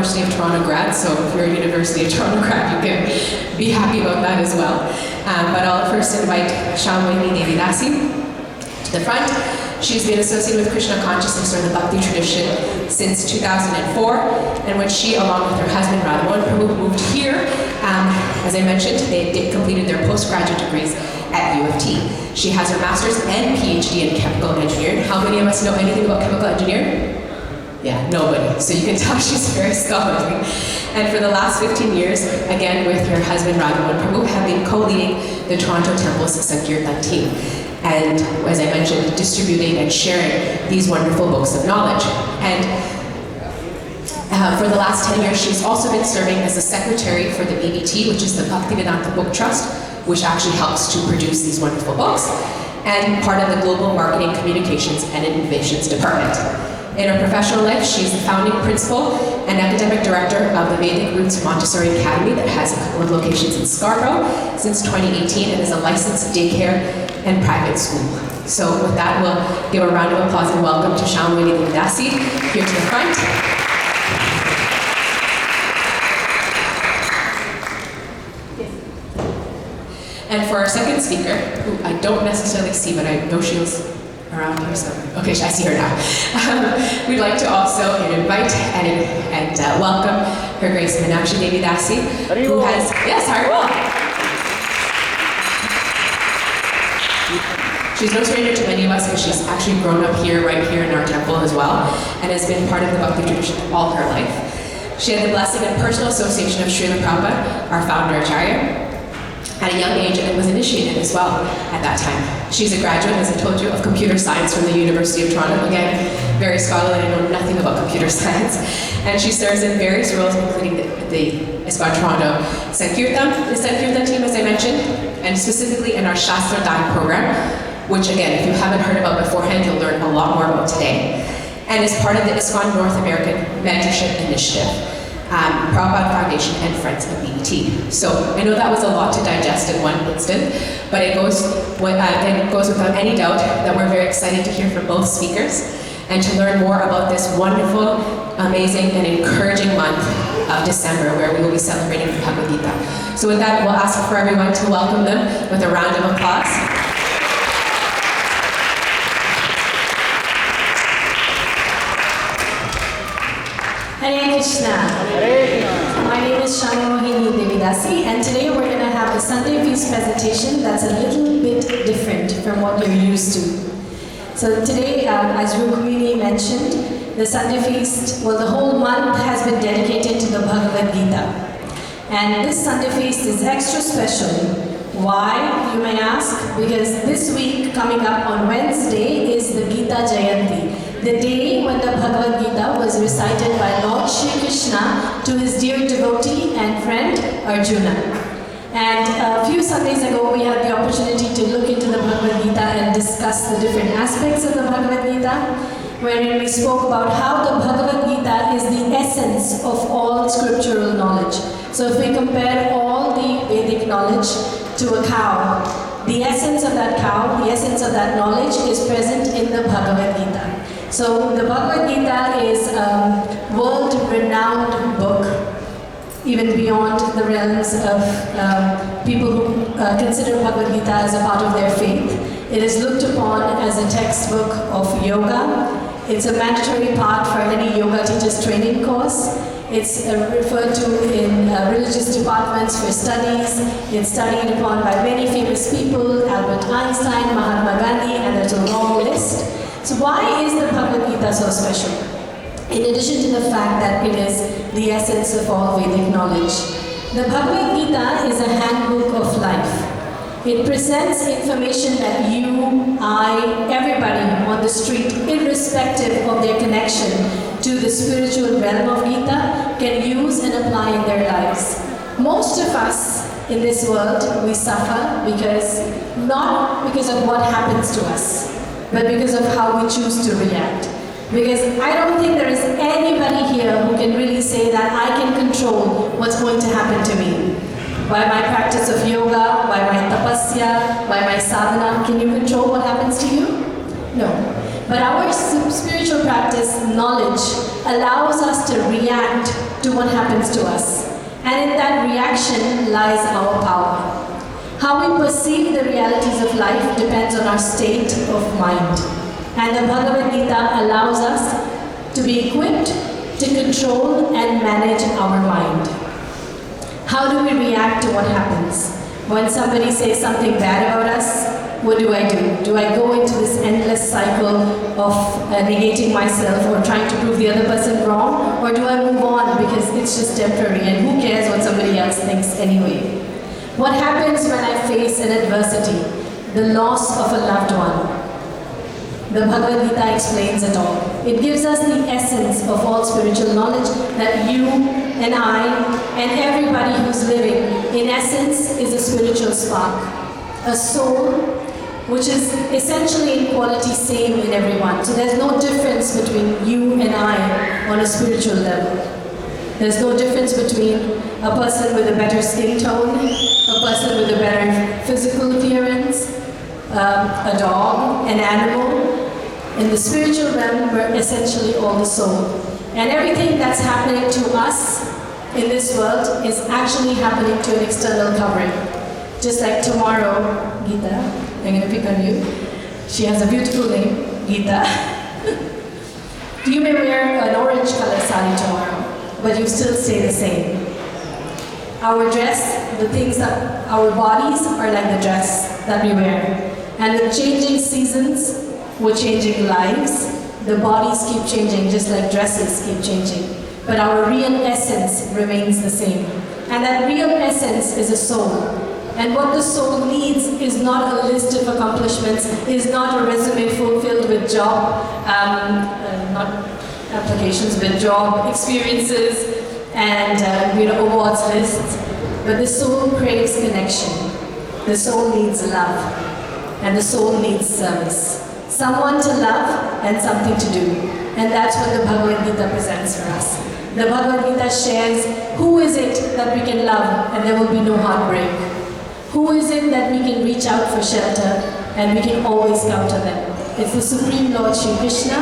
University of Toronto grad, so if you're a University of Toronto grad, you can be happy about that as well. But I'll first invite Mohini Devi Dasi to the front. She's been associated with Krishna consciousness or the Bhakti tradition since 2004, and when she, along with her husband Radhamohan Prabhu, moved here, as I mentioned, they completed their postgraduate degrees at U of T. She has her master's and PhD in chemical engineering. How many of us know anything about chemical engineering? Yeah, nobody. So you can tell she's very scholarly. And for the last 15 years, again with her husband Radhamohan Prabhu, have been co-leading the Toronto Temple's Sankirtan team. And as I mentioned, distributing and sharing these wonderful books of knowledge. And for the last 10 years, she's also been serving as a secretary for the BBT, which is the Bhaktivedanta Book Trust, which actually helps to produce these wonderful books, and part of the Global Marketing, Communications, and Innovations Department. In her professional life, she's the founding principal and academic director of the Vedic Roots Montessori Academy that has a couple of locations in Scarborough since 2018 and is a licensed daycare and private school. So with that, we'll give a round of applause and welcome to Shyama and Dasi here to the front. And for our second speaker, who I don't necessarily see, but I know she was around here somewhere. Okay, I see her now. We'd like to also invite and welcome Her Grace Minakshi Devi Dasi, who has, yes, Haribol. She's no stranger to many of us because she's actually grown up here, right here in our temple as well, and has been part of the Bhakti tradition all her life. She had the blessing and personal association of Srila Prabhupada, our founder Acharya, at a young age, and was initiated as well at that time. She's a graduate, as I told you, of computer science from the University of Toronto. Again, very scholarly, I know nothing about computer science. And she serves in various roles, including the Iskcon Toronto Sankirtan, the Sankirtan team, as I mentioned, and specifically in our Shastra Dhan program, which again, if you haven't heard about beforehand, you'll learn a lot more about today, and is part of the Iskcon North American Mentorship Initiative, Prabhupada Foundation, and Friends of BBT. So I know that was a lot to digest in one instant, but it goes without any doubt that we're very excited to hear from both speakers and to learn more about this wonderful, amazing, and encouraging month of December, where we will be celebrating the Bhagavad Gita. So with that, we'll ask for everyone to welcome them with a round of applause. Hare Krishna. My name is Mohini Devi Dasi, and today we're going to have a Sunday Feast presentation that's a little bit different from what you're used to. So today, as Rukmini mentioned, the Sunday Feast, well, the whole month has been dedicated to the Bhagavad Gita. And this Sunday Feast is extra special. Why, you may ask? Because this week, coming up on Wednesday, is the Gita Jayanti, the day when the Bhagavad Gita was recited by Lord Shri Krishna to his dear devotee and friend Arjuna. And a few Sundays ago, we had the opportunity to look into the Bhagavad Gita and discuss the different aspects of the Bhagavad Gita, wherein we spoke about how the Bhagavad Gita is the essence of all scriptural knowledge. So if we compare all the Vedic knowledge to a cow, the essence of that cow, the essence of that knowledge is present in the Bhagavad Gita. So the Bhagavad Gita is a world-renowned book, even beyond the realms of people who consider Bhagavad Gita as a part of their faith. It is looked upon as a textbook of yoga. It's a mandatory part for any yoga teacher's training course. It's referred to in religious departments for studies. It's studied upon by many famous people, Albert Einstein, Mahatma Gandhi, and there's a long list. So why is the Bhagavad Gita so special? In addition to the fact that it is the essence of all Vedic knowledge, the Bhagavad Gita is a handbook of life. It presents information that you, I, everybody on the street, irrespective of their connection to the spiritual realm of Gita, can use and apply in their lives. Most of us in this world, we suffer not because of what happens to us, but because of how we choose to react. Because I don't think there is anybody here who can really say that I can control what's going to happen to me. By my practice of yoga, by my tapasya, by my sadhana, can you control what happens to you? No. But our spiritual practice, knowledge, allows us to react to what happens to us. And in that reaction lies our power. How we perceive the realities of life depends on our state of mind. And the Bhagavad Gita allows us to be equipped to control and manage our mind. How do we react to what happens? When somebody says something bad about us, what do? Do I go into this endless cycle of negating myself or trying to prove the other person wrong? Or do I move on because it's just temporary and who cares what somebody else thinks anyway? What happens when I face an adversity, the loss of a loved one? The Bhagavad Gita explains it all. It gives us the essence of all spiritual knowledge that you and I and everybody who's living, in essence, is a spiritual spark. A soul which is essentially in quality same in everyone. So there's no difference between you and I on a spiritual level. There's no difference between a person with a better skin tone, a person with a better physical appearance, a dog, an animal. In the spiritual realm, we're essentially all the soul. And everything that's happening to us in this world is actually happening to an external covering. Just like tomorrow, Gita, I'm going to pick on you. She has a beautiful name, Gita. You may wear an orange color sari tomorrow, but you still stay the same. Our dress, the things that our bodies are like the dress that we wear. And with changing seasons, we're changing lives. The bodies keep changing just like dresses keep changing. But our real essence remains the same. And that real essence is a soul. And what the soul needs is not a list of accomplishments, is not a resume fulfilled with job, not applications, but job experiences and awards lists. But the soul craves connection. The soul needs love. And the soul needs service. Someone to love and something to do. And that's what the Bhagavad Gita presents for us. The Bhagavad Gita shares who is it that we can love and there will be no heartbreak. Who is it that we can reach out for shelter and we can always come to them. It's the Supreme Lord Shri Krishna.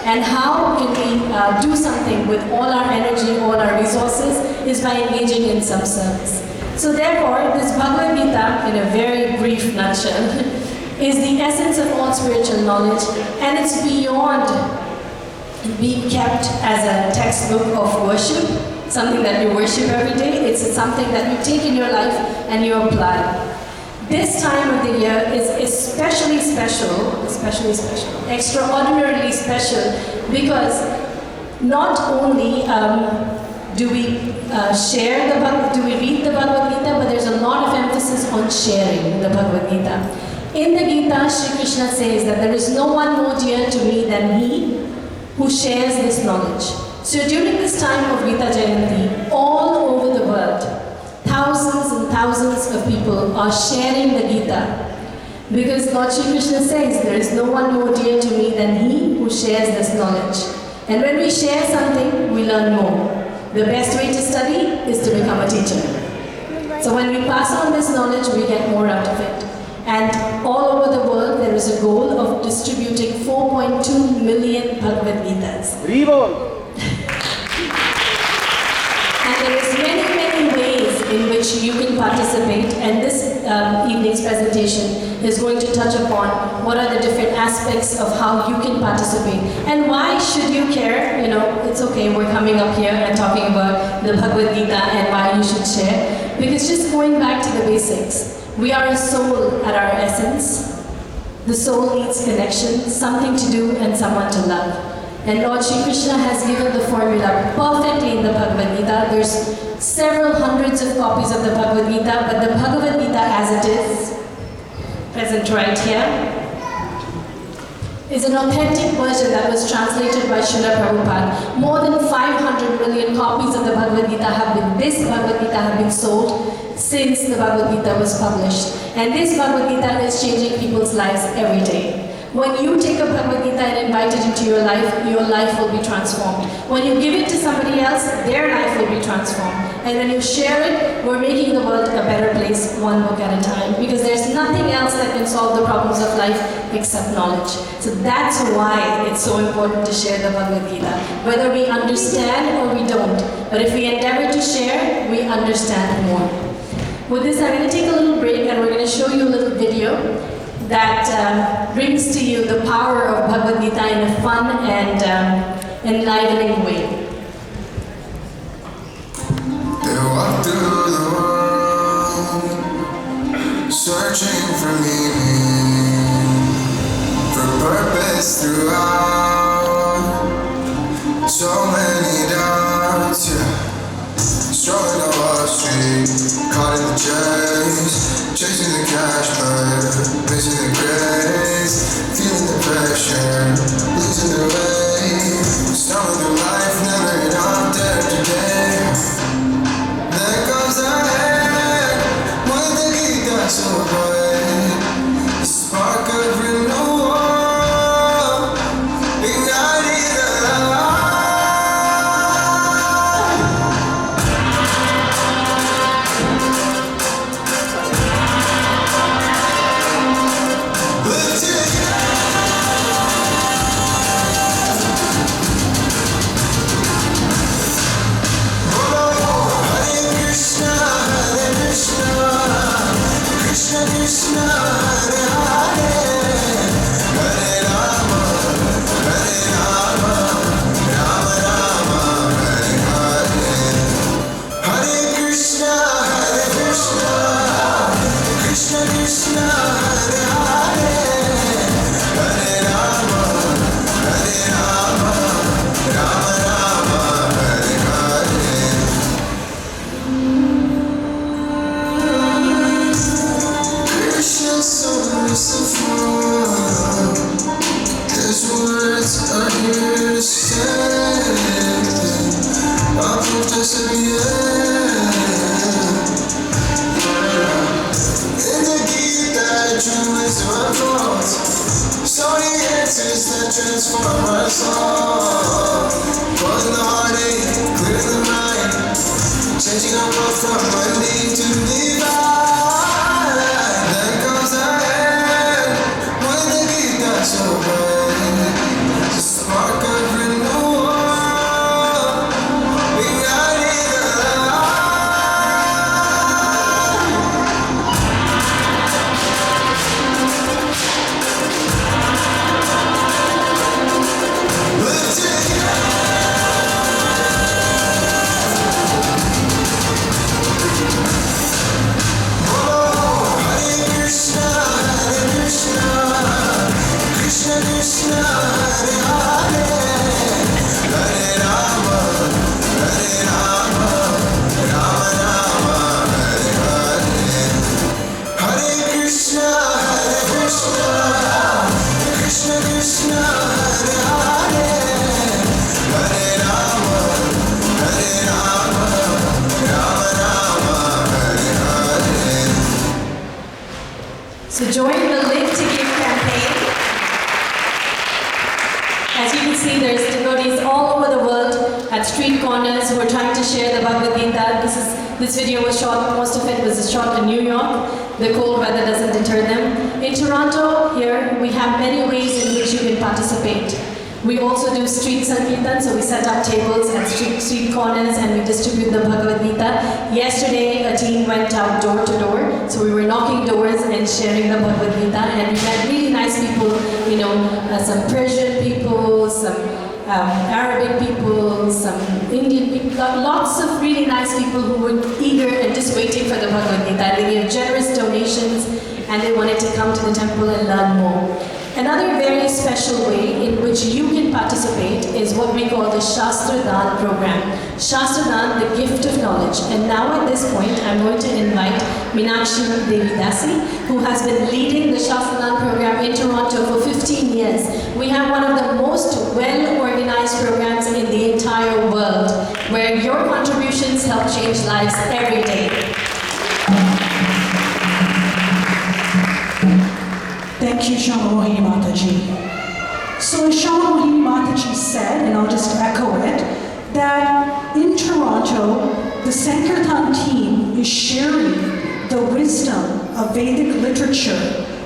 And how can we do something with all our energy, all our resources, is by engaging in some service. So therefore, this Bhagavad Gita, in a very brief nutshell, is the essence of all spiritual knowledge, and it's beyond being kept as a textbook of worship, something that you worship every day. It's something that you take in your life and you apply. This time of the year is especially special, extraordinarily special, because not only do we read the Bhagavad Gita, but there's a lot of emphasis on sharing the Bhagavad Gita. In the Gita, Shri Krishna says that there is no one more dear to me than he who shares this knowledge. So during this time of Gita Jayanti, all over the world, thousands and thousands of people are sharing the Gita. Because Lord Shri Krishna says, there is no one more dear to me than he who shares this knowledge. And when we share something, we learn more. The best way to study is to become a teacher. So when we pass on this knowledge, we get more out of it. And all over the world, there is a goal of distributing 4.2 million Bhagavad Gitas. And there is many ways in which you can participate, and this evening's presentation is going to touch upon what are the different aspects of how you can participate. And why should you care? It's okay, we're coming up here and talking about the Bhagavad Gita and why you should share. Because just going back to the basics, we are a soul at our essence. The soul needs connection, something to do and someone to love. And Lord Shri Krishna has given the formula perfectly in the Bhagavad Gita. There's several hundreds of copies of the Bhagavad Gita, but the Bhagavad Gita as it is, present right here, is an authentic version that was translated by Srila Prabhupada. More than 500 million copies of the Bhagavad Gita have been sold since the Bhagavad Gita was published. And this Bhagavad Gita is changing people's lives every day. When you take a Bhagavad Gita and invite it into your life will be transformed. When you give it to somebody else, their life will be transformed. And when you share it, we're making the world a better place, one book at a time. Because there's nothing else that can solve the problems of life except knowledge. So that's why it's so important to share the Bhagavad Gita. Whether we understand or we don't. But if we endeavor to share, we understand more. With this, I'm going to take a little break and we're going to show you a little video that brings to you the power of Bhagavad Gita in a fun and enlivening way. They walk through the world, searching for meaning, for purpose throughout. So many doubts, yeah. Strolling on Wall Street, caught in the chase, chasing the cash, but missing the grace, feeling the pressure, losing the way, stumbling through life, never enough day after day. There comes the head, with the Gita so bright, the spark of renewal, igniting the light. Krishna, Hare Hare, Hare Rama, Hare Rama, Rama Rama, Hare Hare. Hare Krishna, Krishna Krishna, Hare Hare, Hare Rama, Rama Rama, Hare Hare. Krishna's so merciful. His words are here to stay. Approved us in the end. In the Gita, true is unfold. So many answers that transform our soul. Pulling the heartache, clearing the mind, changing our world from mundane to divine. There comes the end, with the Gita so bright, the spark of renewal, igniting the light. Lifting Hare Krishna, Krishna Krishna, Hare Hare, Hare Rama, Rama Rama, Hare Hare. Hare Krishna, Krishna Krishna, Hare Hare, Hare Rama, Rama Rama, Hare Hare. So join the Link to Give campaign. As you can see, there's devotees all over the world at street corners who are trying to share the Bhagavad Gita. This video was shot, most of it was shot in New York. The cold weather doesn't deter them. In Toronto, here, we have many ways in which you can participate. We also do street sankirtan, so we set up tables at street corners and we distribute the Bhagavad Gita. Yesterday, a team went out door to door, so we were knocking doors and sharing the Bhagavad Gita, and we had really nice people, some Persian people, some Arabic people, some Indian people, lots of really nice people who were eager and just waiting for the Bhagavad Gita. They gave generous donations and they wanted to come to the temple and learn more. Another very special way in which you can participate is what we call the Shastra Dan program. Shastra Dan, the gift of knowledge. And now at this point, I'm going to invite Minakshi Devi Dasi, who has been leading the Shastra Dan program in Toronto for 15 years. We have one of the most well-organized programs in the entire world, where your contributions help change lives every day. Thank you, Shyama Mohini Mataji. So as Shyama Mohini Mataji said, and I'll just echo it, that in Toronto, the Sankirtan team is sharing the wisdom of Vedic literature,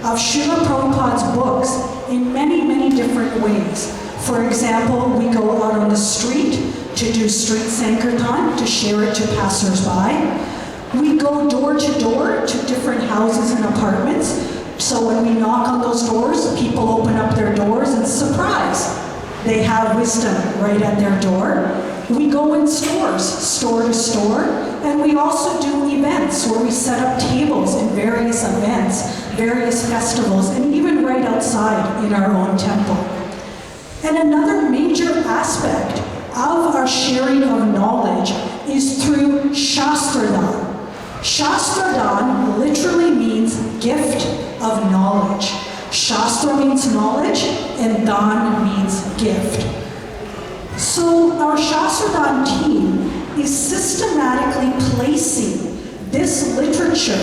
of Srila Prabhupada's books in many, many different ways. For example, we go out on the street to do street Sankirtan, to share it to passersby. We go door to door to different houses and apartments. So when we knock on those doors, people open up their doors and surprise, they have wisdom right at their door. We go in stores, store to store, and we also do events where we set up tables in various events, various festivals, and even right outside in our own temple. And another major aspect of our sharing of knowledge is through Shastradan. Shastradan literally means gift of knowledge. Shastra means knowledge, and Dan means gift. So our Shastradan team is systematically placing this literature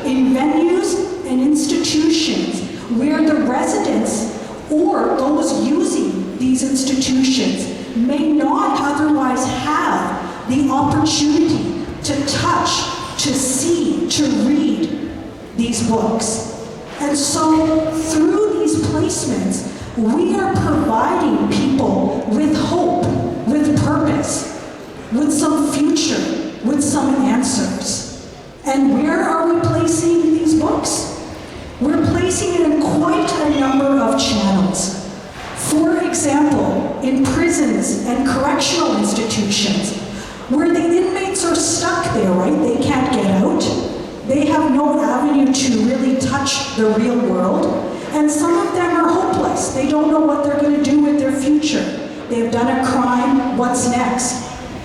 in venues and institutions where the residents or those using these institutions may not otherwise have the opportunity to touch, to see, to read these books. And so through these placements, we are providing people with hope, with purpose, with some future, with some answers. And where are we placing these books? We're placing it in quite a number of channels. For example, in prisons and correctional institutions, where the inmates are stuck there, right? They can't get out. They have no avenue to really touch the real world. And some of them are hopeless. They don't know what they're going to do with their future. They've done a crime, what's next?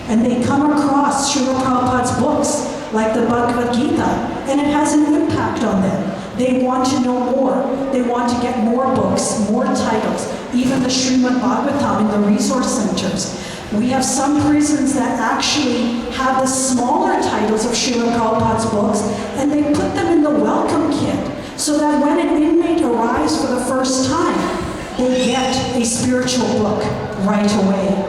And they come across Srila Prabhupada's books, like the Bhagavad Gita, and it has an impact on them. They want to know more. They want to get more books, more titles, even the Srimad Bhagavatam in the resource centers. We have some prisons that actually have the smaller titles of Srila Prabhupada's books, and they put them in the welcome kit, so that when an inmate arrives for the first time, they get a spiritual book right away.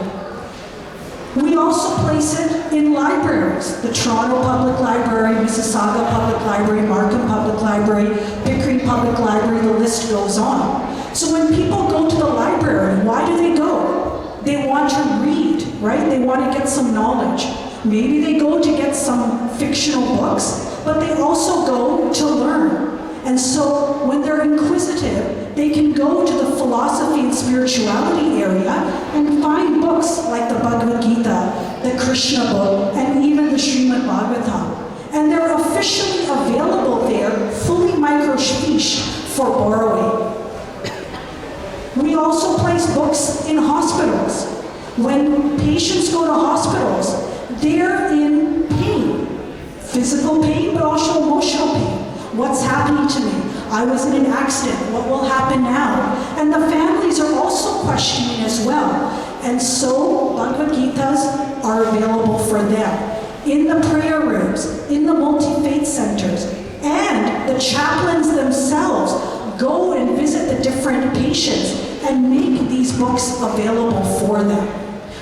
We also place it in libraries, the Toronto Public Library, Mississauga Public Library, Markham Public Library, Pickering Public Library, the list goes on. So when people go to the library, why do they go? They want to read, right? They want to get some knowledge. Maybe they go to get some fictional books, but they also go to learn. And so when they're inquisitive, they can go to the philosophy and spirituality area and find books like the Bhagavad Gita, the Krishna book, and even the Srimad Bhagavatam. And they're officially available there, fully microfiche for borrowing. We also place books in hospitals. When patients go to hospitals, they're in pain. Physical pain, but also emotional pain. What's happening to me? I was in an accident. What will happen now? And the families are also questioning as well. And so Bhagavad Gitas are available for them in the prayer rooms, in the multi-faith centers, and the chaplains themselves go and visit the different patients and make these books available for them.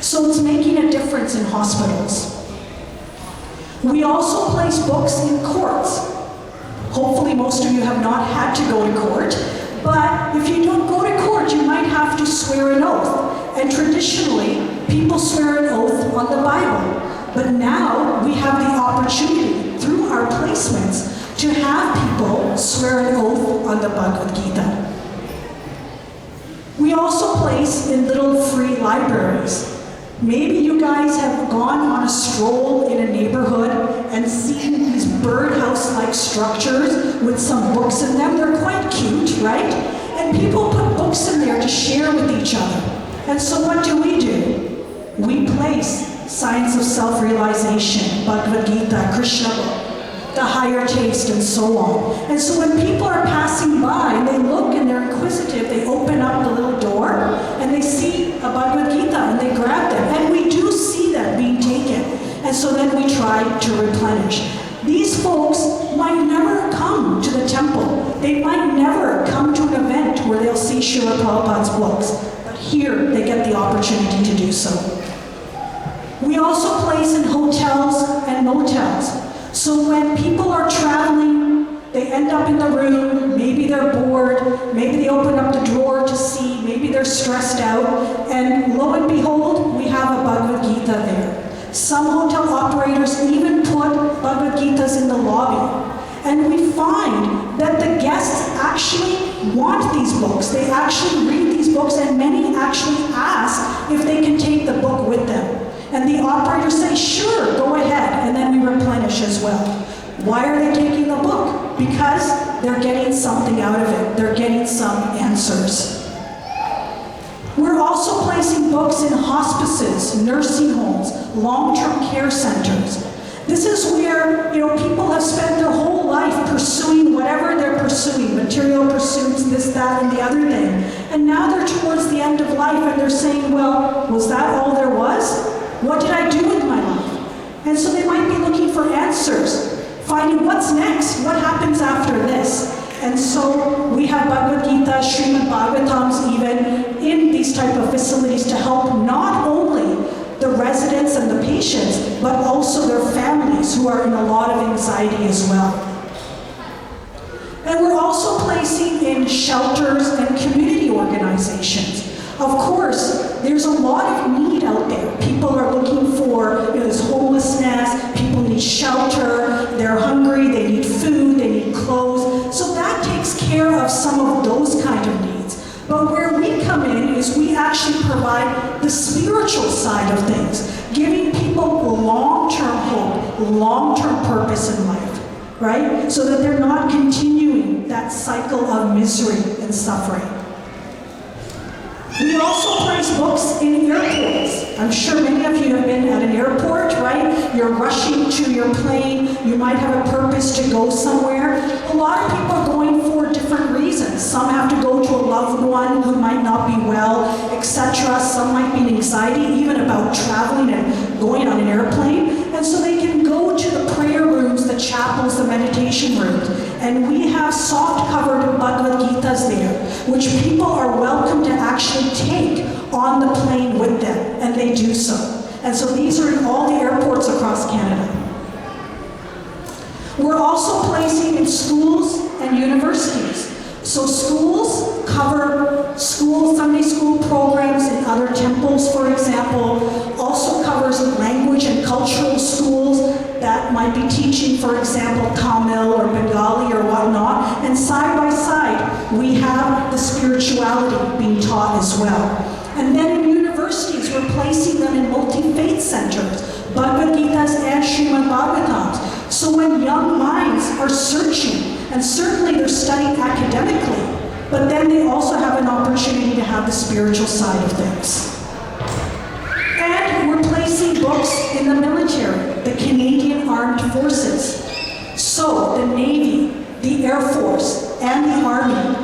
So it's making a difference in hospitals. We also place books in courts. Hopefully most of you have not had to go to court, but if you don't go to court, you might have to swear an oath. And traditionally, people swear an oath on the Bible. But now we have the opportunity, through our placements, to have people swear an oath on the Bhagavad Gita. We also place in little free libraries. Maybe you guys have gone on a stroll in a neighborhood and seen these birdhouse-like structures with some books in them. They're quite cute, right? And people put books in there to share with each other. And so what do? We place Science of Self-Realization, Bhagavad Gita, Krishna book, The Higher Taste, and so on. And so when people are passing by and they look and they're inquisitive, they open up the little door and they see a Bhagavad Gita and they grab them. And we do see them being taken. And so then we try to replenish. These folks might never come to the temple. They might never come to an event where they'll see Srila Prabhupada's books. But here, they get the opportunity to do so. We also place in hotels and motels. So when people are traveling, they end up in the room, maybe they're bored, maybe they open up the drawer to see, maybe they're stressed out, and lo and behold, we have a Bhagavad Gita there. Some hotel operators even put Bhagavad Gitas in the lobby. And we find that the guests actually want these books. They actually read these books, and many actually ask if they can take the book with them. And the operators say, sure, go ahead, and then we replenish as well. Why are they taking the book? Because they're getting something out of it. They're getting some answers. We're also placing books in hospices, nursing homes, long-term care centers. This is where, people have spent their whole life pursuing whatever they're pursuing, material pursuits, this, that, and the other thing. And now they're towards the end of life and they're saying, well, was that all there was? What did I do with my life? And so they might be looking for answers, finding what's next, what happens after this. And so we have Bhagavad Gita, Srimad Bhagavatams even in these type of facilities to help not only the residents and the patients, but also their families who are in a lot of anxiety as well. And we're also placing in shelters and community organizations. Of course, there's a lot of need out there. People are looking for, this homelessness, people need shelter, they're hungry, they need food, they need clothes. So that takes care of some of those kind of needs. But where we come in is we actually provide the spiritual side of things, giving people long-term hope, long-term purpose in life, right? So that they're not continuing that cycle of misery and suffering. We also place books in airports. I'm sure many of you have been at an airport, right? You're rushing to your plane. You might have a purpose to go somewhere. A lot of people are going for different reasons. Some have to go to a loved one who might not be well, etc. Some might be in anxiety even about traveling and going on an airplane. And so they can go to the prayer rooms, the chapels, the meditation rooms. And we have soft-covered Bhagavad Gitas there, which people are welcome to actually take on the plane with them, and they do so. And so these are in all the airports across Canada. We're also placing in schools and universities. So schools cover Sunday school programs in other temples, for example. Also covers language and cultural schools that might be teaching, for example, Tamil or Bengali or whatnot. And side by side, we have the spirituality being taught as well. And then in universities, we're placing them in multi-faith centers, Bhagavad Gitas and Srimad Bhagavatams. So when young minds are searching, and certainly they're studying academically, but then they also have an opportunity to have the spiritual side of things. And we're placing books in the military, the Canadian Armed Forces. So the Navy, the Air Force, and the Army,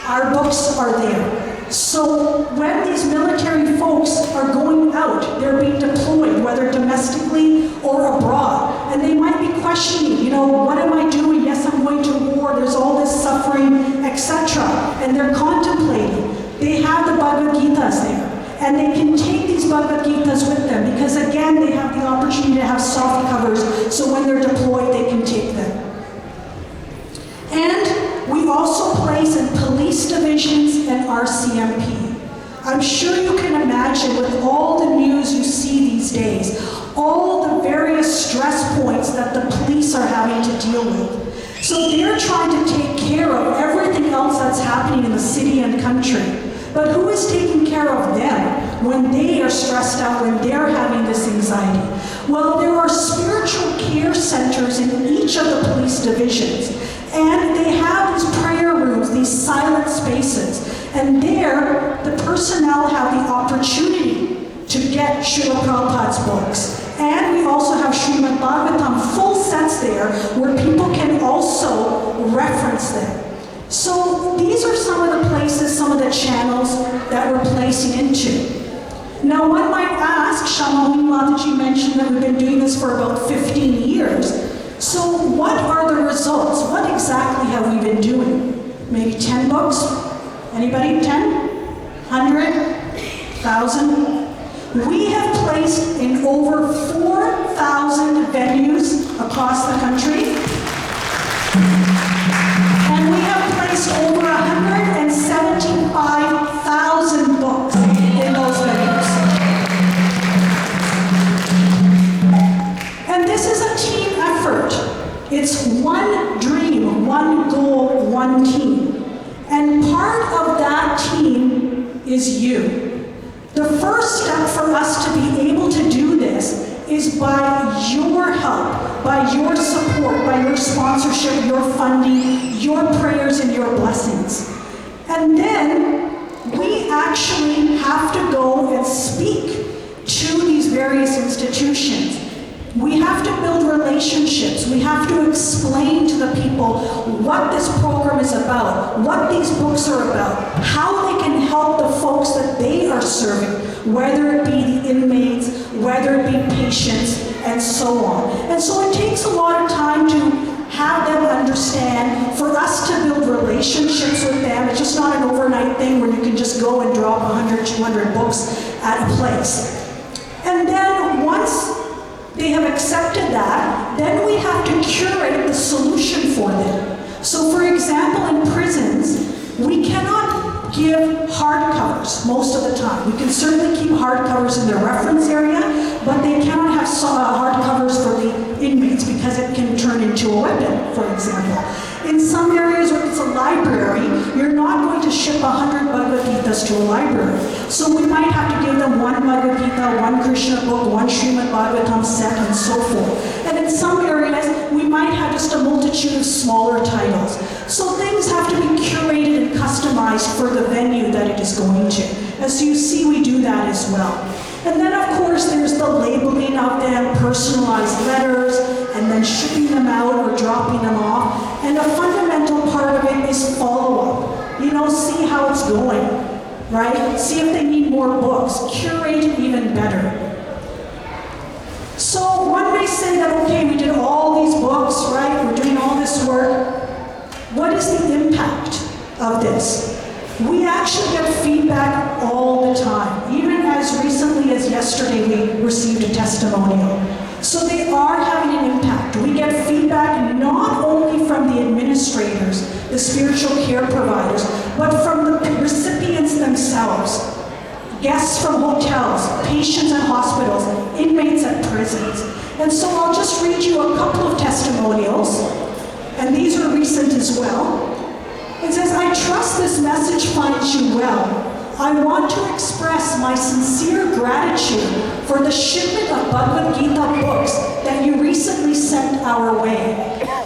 our books are there. So when these military folks are going out, they're being deployed, whether domestically or abroad, and they might be questioning, what am I doing? Yes, I'm going to war, there's all this suffering, etc. And they're contemplating. They have the Bhagavad Gitas there. And they can take these Bhagavad Gitas with them because, again, they have the opportunity to have soft covers, so when they're deployed, they can take them. And we also place in police divisions and RCMP. I'm sure you can imagine with all the news you see these days, all the various stress points that the police are having to deal with. So they're trying to take care of everything else that's happening in the city and country. But who is taking care of them when they are stressed out, when they're having this anxiety? Well, there are spiritual care centers in each of the police divisions. And they have these prayer rooms, these silent spaces. And there, the personnel have the opportunity to get Srila Prabhupada's books. And we also have Srimad Bhagavatam full sets there where people can also reference them. So these are some of the places, some of the channels that we're placing into. Now one might ask, Shyama Mataji mentioned that we've been doing this for about 15 years. So doing? Maybe 10 books? Anybody? 10? 100? 1,000? We have placed in over 4,000 venues across the country. And we have placed over 175,000 books in those venues. And this is a team effort. It's one dream, one goal, one team. And part of that team is you. The first step for us to be able to do this is by your help, by your support, by your sponsorship, your funding, your prayers, and your blessings. And then we actually have to go and speak to these various institutions. We have to build relationships. We have to explain to the people what this program is about, what these books are about, how they can help the folks that they are serving, whether it be the inmates, whether it be patients, and so on. And so it takes a lot of time to have them understand, for us to build relationships with them. It's just not an overnight thing where you can just go and drop 100, 200 books at a place. And then once they have accepted that, then we have to curate the solution for them. So for example, in prisons, we cannot give hardcovers most of the time. We can certainly keep hardcovers in the reference area, but they cannot have hardcovers for the inmates because it can turn into a weapon, for example. In some areas where it's a library, you're not going to ship 100 Bhagavad Gitas to a library. So we might have to give them one Bhagavad Gita, one Krishna book, one Srimad Bhagavatam set, and so forth. And in some areas, we might have just a multitude of smaller titles. So things have to be curated and customized for the venue that it is going to. As you see, we do that as well. And then, of course, there's the labeling of them, personalized letters, and then shipping them out or dropping them off. And a fundamental part of it is follow-up. You know, see how it's going, right? See if they need more books. Curate it even better. So one may say that, okay, we did all these books, right? We're doing all this work. What is the impact of this? We actually get feedback all the time. Even as recently as yesterday, we received a testimonial. So they are having an impact. We get feedback not only from the administrators, the spiritual care providers, but from the recipients themselves. Guests from hotels, patients at hospitals, inmates at prisons. And so I'll just read you a couple of testimonials, and these are recent as well. It says, I trust this message finds you well. I want to express my sincere gratitude for the shipment of Bhagavad Gita books that you recently sent our way.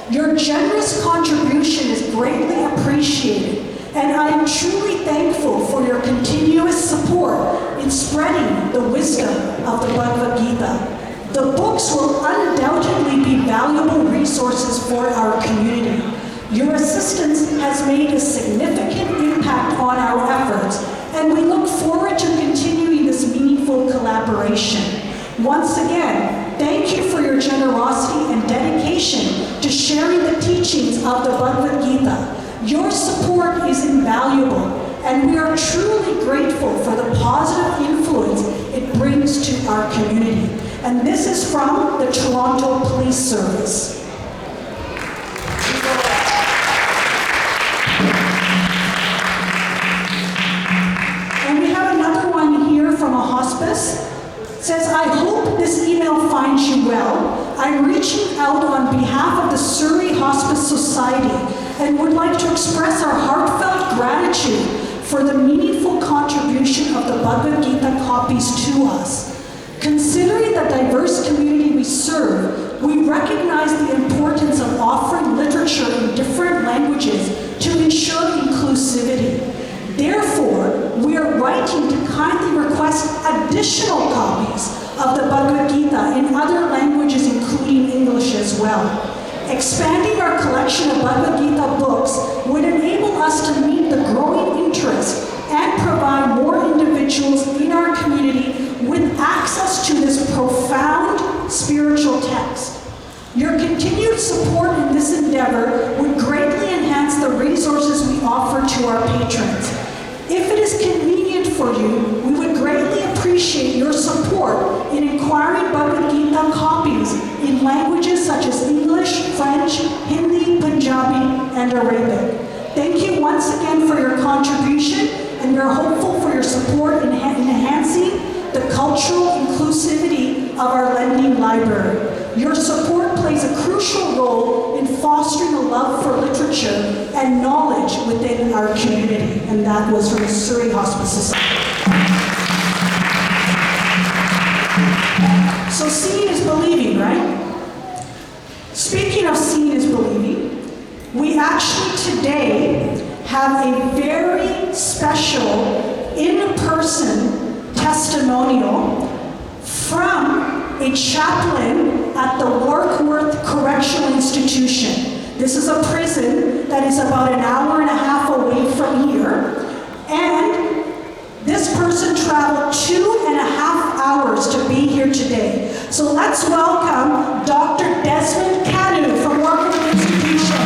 Your generous contribution is greatly appreciated, and I am truly thankful for your continuous support in spreading the wisdom of the Bhagavad Gita. The books will undoubtedly be valuable resources for our community. Your assistance has made a significant impact on our efforts, and we look forward to continuing this meaningful collaboration. Once again, thank you for your generosity and dedication to sharing the teachings of the Bhagavad Gita. Your support is invaluable, and we are truly grateful for the positive influence it brings to our community. And this is from the Toronto Police Service. It says, I hope this email finds you well. I'm reaching out on behalf of the Surrey Hospice Society and would like to express our heartfelt gratitude for the meaningful contribution of the Bhagavad Gita copies to us. Considering the diverse community we serve, we recognize the importance of offering literature in different languages to ensure inclusivity. Therefore, we are writing to kindly request additional copies of the Bhagavad Gita in other languages, including English as well. Expanding our collection of Bhagavad Gita books would enable us to meet the growing interest and provide more individuals in our community with access to this profound spiritual text. Your continued support in this endeavor would greatly enhance enhance the resources we offer to our patrons. If it is convenient for you, we would greatly appreciate your support in acquiring Bhagavad Gita copies in languages such as English, French, Hindi, Punjabi, and Arabic. Thank you once again for your contribution, and we are hopeful for your support in enhancing the cultural inclusivity of our lending library. Your support plays a crucial role in fostering a love for literature and knowledge within our community. And that was from the Surrey Hospice Society. So seeing is believing, right? Speaking of seeing is believing, we actually today have a very special in-person testimonial from a chaplain at the Warkworth Correctional Institution. This is a prison that is about an hour and a half away from here. And this person traveled 2.5 hours to be here today. So let's welcome Dr. Desmond Canu from Warkworth Institution.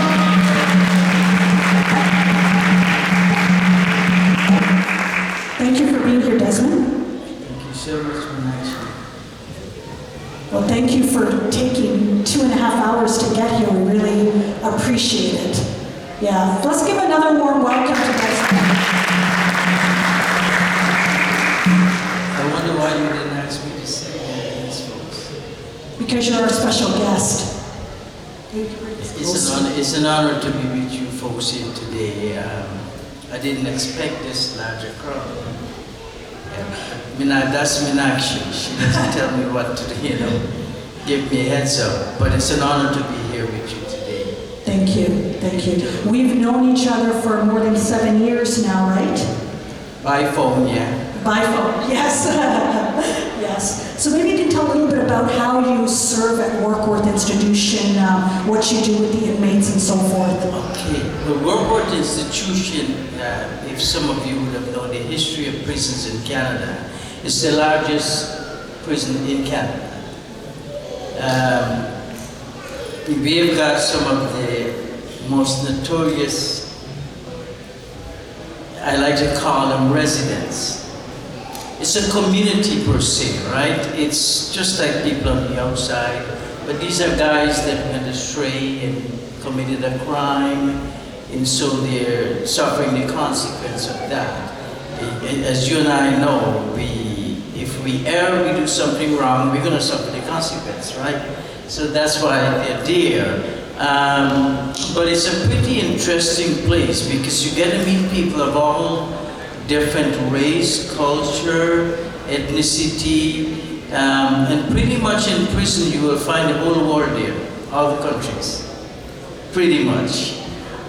Thank you for being here, Desmond. Thank you so much, Minakshi. Well, thank you for taking 2.5 hours to get here. We really appreciate it. Yeah, let's give another warm welcome to Desmond. I wonder why you didn't ask me to say these folks. Because you're our special guest. It's an honor to be with you folks here today. I didn't expect this larger crowd. That's Minakshi. She doesn't tell me what to do, give me a heads up. But it's an honor to be here with you today. Thank you, thank you. We've known each other for more than 7 years now, right? By phone, yeah. By phone, yes. Yes. So maybe you can tell a little bit about how you serve at Warkworth Institution, what you do with the inmates and so forth. Okay. The Warkworth Institution, if some of you would have known the history of prisons in Canada, is the largest prison in Canada. We have got some of the most notorious, I like to call them residents. It's a community per se, right? It's just like people on the outside, but these are guys that went astray and committed a crime, and so they're suffering the consequence of that. As you and I know, if we err, we do something wrong, we're going to suffer the consequence, right? So that's why they're there. But it's a pretty interesting place because you get to meet people of all different race, culture, ethnicity, and pretty much in prison you will find the whole world there, all the countries, pretty much,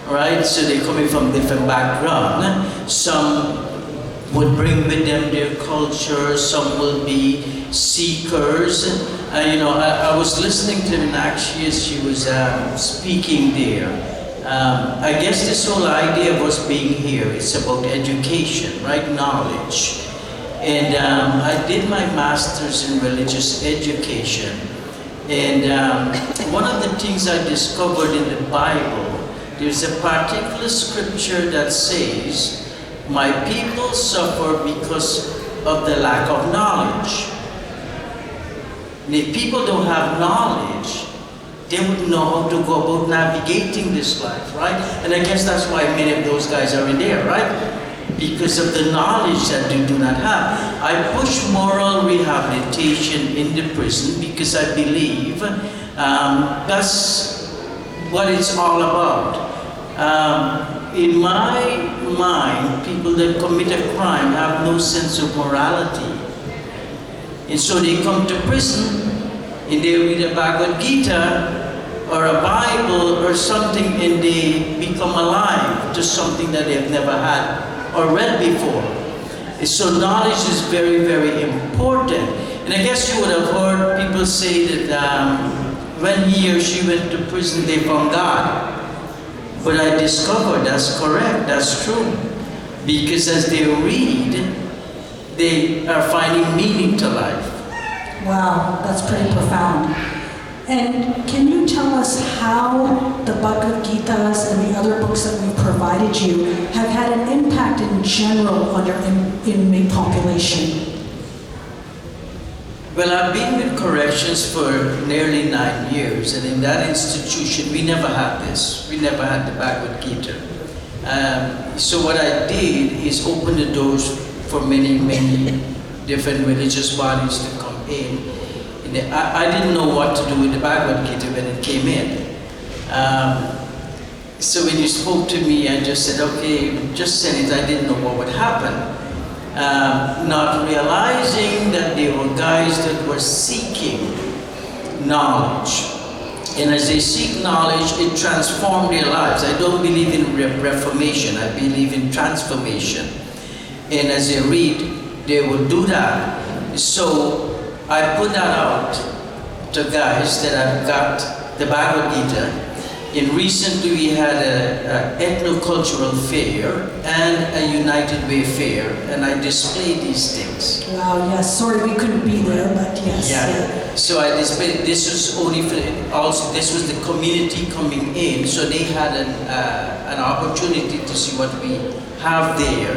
right? So they're coming from different background. Some would bring with them their culture, some will be seekers. I was listening to Minakshi as she was speaking there. I guess this whole idea of us being here is about education, right? Knowledge. And I did my master's in religious education. And one of the things I discovered in the Bible, there's a particular scripture that says, "My people suffer because of the lack of knowledge." And if people don't have knowledge, they wouldn't know how to go about navigating this life, right? And I guess that's why many of those guys are in there, right? Because of the knowledge that they do not have. I push moral rehabilitation in the prison because I believe that's what it's all about. In my mind, people that commit a crime have no sense of morality. And so they come to prison and they read a Bhagavad Gita or a Bible or something, and they become alive to something that they've never had or read before. And so knowledge is very, very important. And I guess you would have heard people say that when he or she went to prison, they found God. But I discovered that's correct, that's true. Because as they read, they are finding meaning to life. Wow, that's pretty profound. And can you tell us how the Bhagavad Gitas and the other books that we've provided you have had an impact in general on your inmate population? Well, I've been with corrections for nearly 9 years, and in that institution, we never had this. We never had the Bhagavad Gita. So what I did is open the doors for many, many different religious bodies to come in. I didn't know what to do with the Bhagavad Gita when it came in. So when you spoke to me, I just said, okay, just send it. I didn't know what would happen. Not realizing that they were guys that were seeking knowledge. And as they seek knowledge, it transformed their lives. I don't believe in reformation, I believe in transformation. And as they read, they will do that. So I put that out to guys that I've got the Bhagavad Gita. And recently we had an ethno-cultural fair and a United Way fair, and I displayed these things. Wow, yes. Sorry we couldn't be there, but yes. Yeah. So I displayed. This was only for also. This was the community coming in, so they had an opportunity to see what we have there.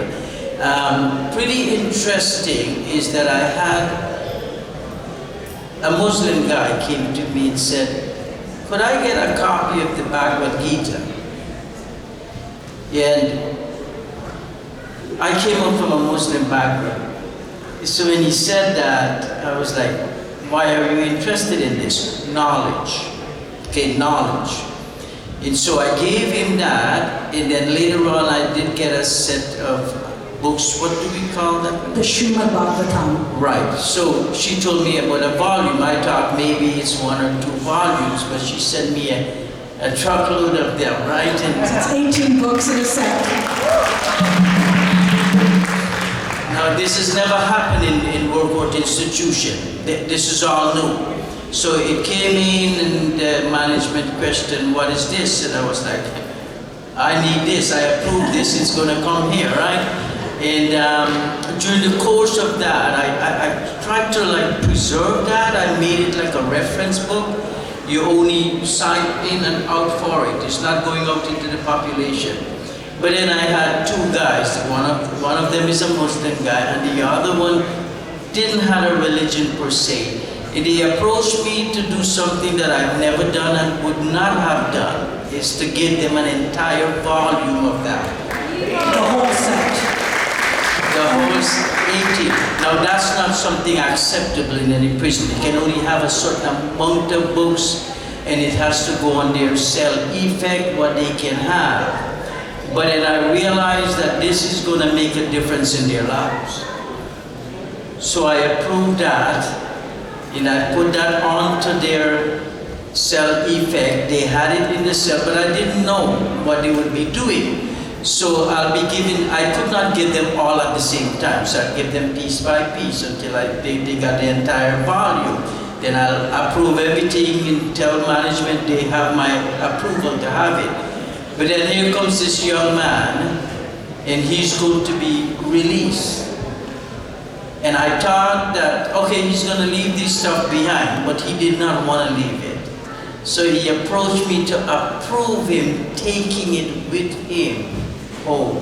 Pretty interesting is that I had a Muslim guy came to me and said, could I get a copy of the Bhagavad Gita? And I came up from a Muslim background. So when he said that, I was like, why are you interested in this? Knowledge. Okay, knowledge. And so I gave him that, and then later on I did get a set of books. What do we call them? The Srimad Bhagavatam. Right. So she told me about a volume. I thought maybe it's 1 or 2 volumes, but she sent me a truckload of them, right? And it's 18 books in a set. Now this has never happened in World Court Institution. This is all new. So it came in and the management questioned, what is this? And I was like, I need this, I approve this, it's going to come here, right? And during the course of that, I tried to like preserve that. I made it like a reference book. You only sign in and out for it. It's not going out into the population. But then I had 2 guys. One of them is a Muslim guy, and the other one didn't have a religion per se. And they approached me to do something that I've never done and would not have done, is to give them an entire volume of that. The whole set. The whole 18. Now that's not something acceptable in any prison. They can only have a certain amount of books, and it has to go on their cell effect, what they can have. But then I realized that this is going to make a difference in their lives. So I approved that, and I put that onto their cell effect. They had it in the cell, but I didn't know what they would be doing. So I'll be giving, I could not give them all at the same time, so I'll give them piece by piece until they got the entire volume. Then I'll approve everything and tell management they have my approval to have it. But then here comes this young man, and he's going to be released. And I thought that, okay, he's going to leave this stuff behind, but he did not want to leave it. So he approached me to approve him taking it with him home.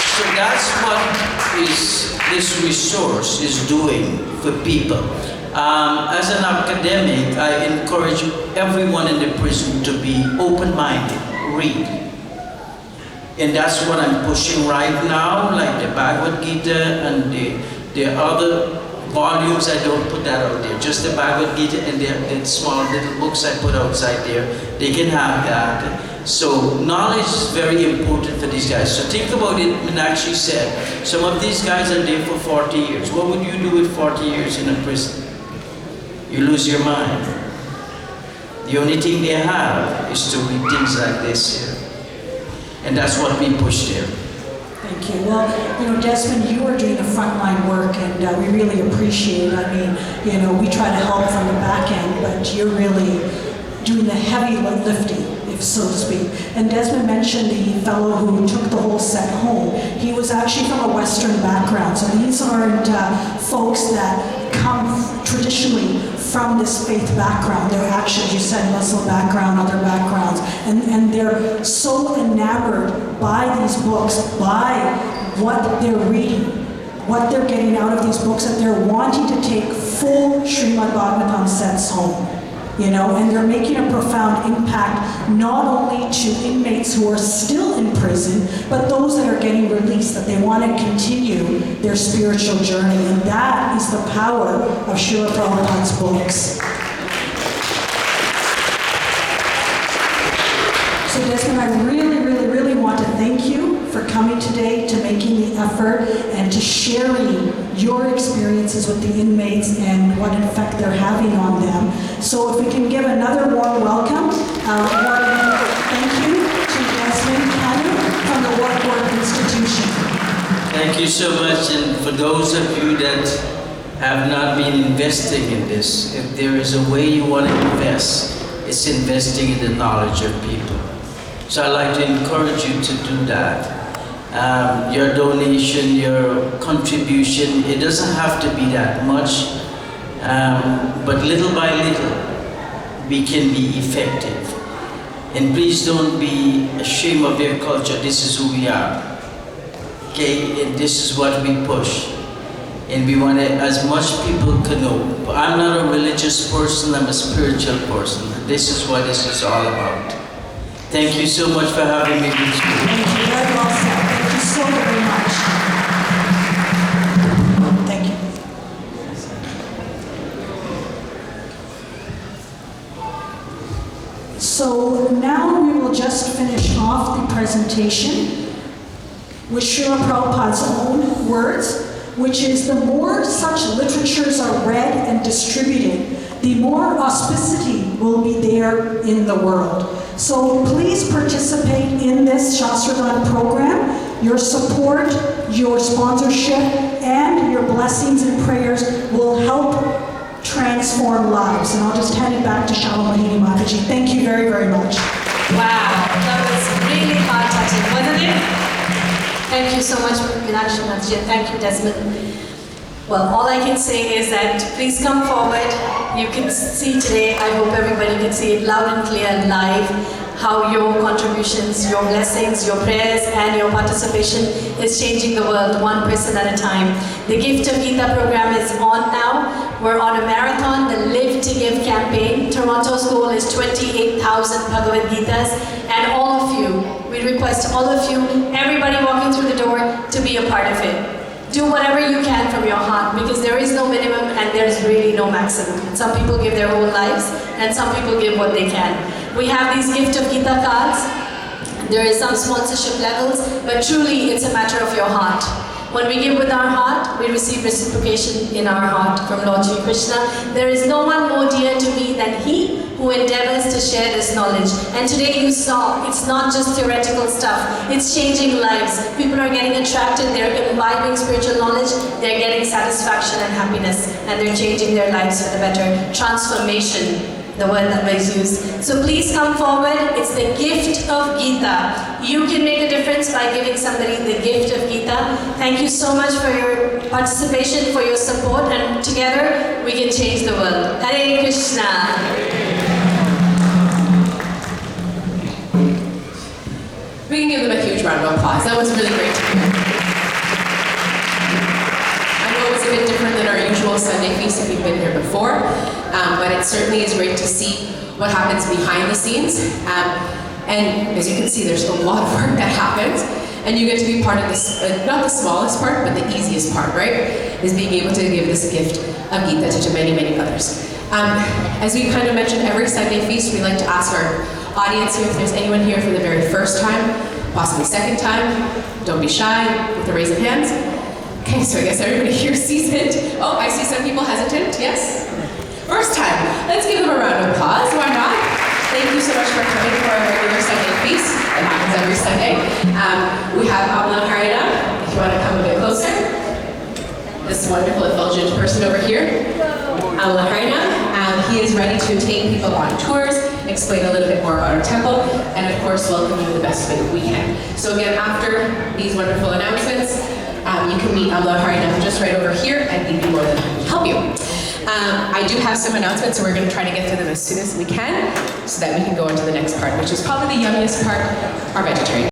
So that's what this resource is doing for people. As an academic, I encourage everyone in the prison to be open-minded, read. And that's what I'm pushing right now, like the Bhagavad Gita and the other volumes. I don't put that out there, just the Bhagavad Gita and the small little books I put outside there. They can have that. So knowledge is very important for these guys. So think about it, Minakshi said, some of these guys are there for 40 years. What would you do with 40 years in a prison? You lose your mind. The only thing they have is to read things like this here. And that's what we push there. Thank you. Well, Desmond, you are doing the frontline work, and we really appreciate it. I mean, we try to help from the back end, but you're really doing the heavy lifting, if so to speak. And Desmond mentioned the fellow who took the whole set home. He was actually from a Western background, so these aren't folks that come traditionally from this faith background. They're actually, as you said, Muslim background, other backgrounds, and they're so enamored by these books, by what they're reading, what they're getting out of these books, that they're wanting to take full Srimad Bhagavatam sets home. You know, and they're making a profound impact not only to inmates who are still in prison, but those that are getting released, that they want to continue their spiritual journey. And that is the power of Srila Prabhupada's books. So Desmond, I really want to thank you for coming today, to making the effort, and to sharing your experiences with the inmates and what effect they're having on them. So if we can give another warm welcome, thank you to Desmond Cannon from the Wartburg Institution. Thank you so much, and for those of you that have not been investing in this, if there is a way you want to invest, it's investing in the knowledge of people. So I'd like to encourage you to do that. Your donation, your contribution, it doesn't have to be that much, but little by little, we can be effective. And please don't be ashamed of your culture. This is who we are. Okay, and this is what we push. And we want it, as much people can know. But I'm not a religious person, I'm a spiritual person. This is what this is all about. Thank you so much for having me with you. Thank you. Very well said. Thank you so very much. Thank you. So now we will just finish off the presentation with Srila Prabhupada's own words, which is, the more such literatures are read and distributed, the more auspicity will be there in the world. So please participate in this Shastradan program. Your support, your sponsorship, and your blessings and prayers will help transform lives. And I'll just hand it back to Mohini Mataji. Thank you very, very much. Wow, that was really heart-touching, wasn't it? Thank you so much, Minakshi Mataji, and thank you, Desmond. Well, all I can say is that please come forward. You can see today, I hope everybody can see it loud and clear and live, how your contributions, your blessings, your prayers, and your participation is changing the world one person at a time. The Gift of Gita program is on now. We're on a marathon, the Live to Give campaign. Toronto's goal is 28,000 Bhagavad Gitas, and all of you, we request all of you, everybody walking through the door, to be a part of it. Do whatever you can from your heart, because there is no minimum and there's really no maximum. Some people give their whole lives and some people give what they can. We have these Gift of Gita cards. There is some sponsorship levels, but truly it's a matter of your heart. When we give with our heart, we receive reciprocation in our heart from Lord Shri Krishna. There is no one more dear to me than he who endeavors to share this knowledge. And today you saw, it's not just theoretical stuff, it's changing lives. People are getting attracted, they're imbibing spiritual knowledge, they're getting satisfaction and happiness, and they're changing their lives for the better. Transformation, the word that was used. So please come forward. It's the Gift of Gita. You can make a difference by giving somebody the Gift of Gita. Thank you so much for your participation, for your support, and together we can change the world. Hare Krishna. We can give them a huge round of applause. That was really great to hear. I know it was a bit different than our usual Sunday feast if you've been here before, but it certainly is great to see what happens behind the scenes. And as you can see, there's a lot of work that happens, and you get to be part of this, not the smallest part, but the easiest part, right? Is being able to give this gift of Gita to many, many others. As we kind of mentioned, every Sunday feast, we like to ask our audience here if there's anyone here for the very first time, possibly second time. Don't be shy with the raise of hands. Okay, so I guess everybody here sees it. Oh, I see some people hesitant, yes? First time. Let's give them a round of applause, why not? Thank you so much for coming for our regular Sunday feast. It happens every Sunday. We have Amla Harina, if you want to come a bit closer. This wonderful, effulgent person over here. Amla Harina. He is ready to take people on tours. explain a little bit more about our temple, and of course welcome you the best way that we can. So again, after these wonderful announcements, you can meet Allah Harinam just right over here, and he'd be more than happy to help you. I do have some announcements, so we're going to try to get through them as soon as we can, so that we can go on to the next part, which is probably the yummiest part, our vegetarian.